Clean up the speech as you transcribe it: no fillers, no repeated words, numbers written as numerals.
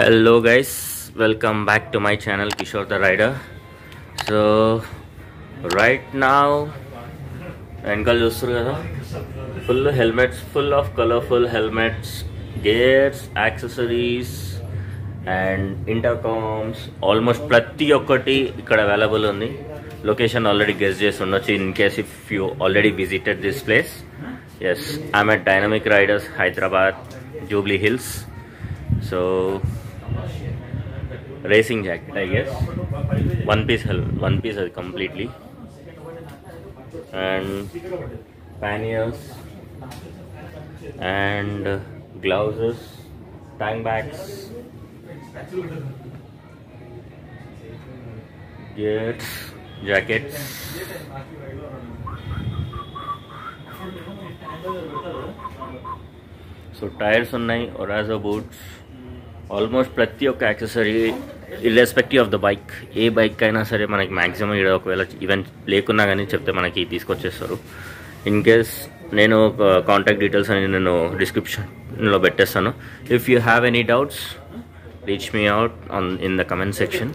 Hello guys, welcome back to my channel Kishore the Rider. So right now ankle full helmets, full of colorful helmets, gears, accessories and intercoms. Almost prati okkati ikkada available undi. Location already guess chesundochu in case if you already visited this place. Yes, I'm at Dynamic Ryderz, Hyderabad, Jubilee Hills. So racing jacket, I guess. One piece completely, and panniers and gloves, tank bags, gears, jackets. So tires unnai, Orazo boots. Almost ప్రతి ఒక్క accessory irrespective of the bike, A bike అయినా సరే మనకి maximum ఇక్కడ ఒకవేళ even లేకున్నా కానీ చెప్తే మనకి తీసుకొచ్చేస్తారు. ఇన్ కేస్ నేను కాంటాక్ట్ డీటెయిల్స్ అని నేను డిస్క్రిప్షన్లో పెట్టేస్తాను. If you have any doubts reach me out in the comment section.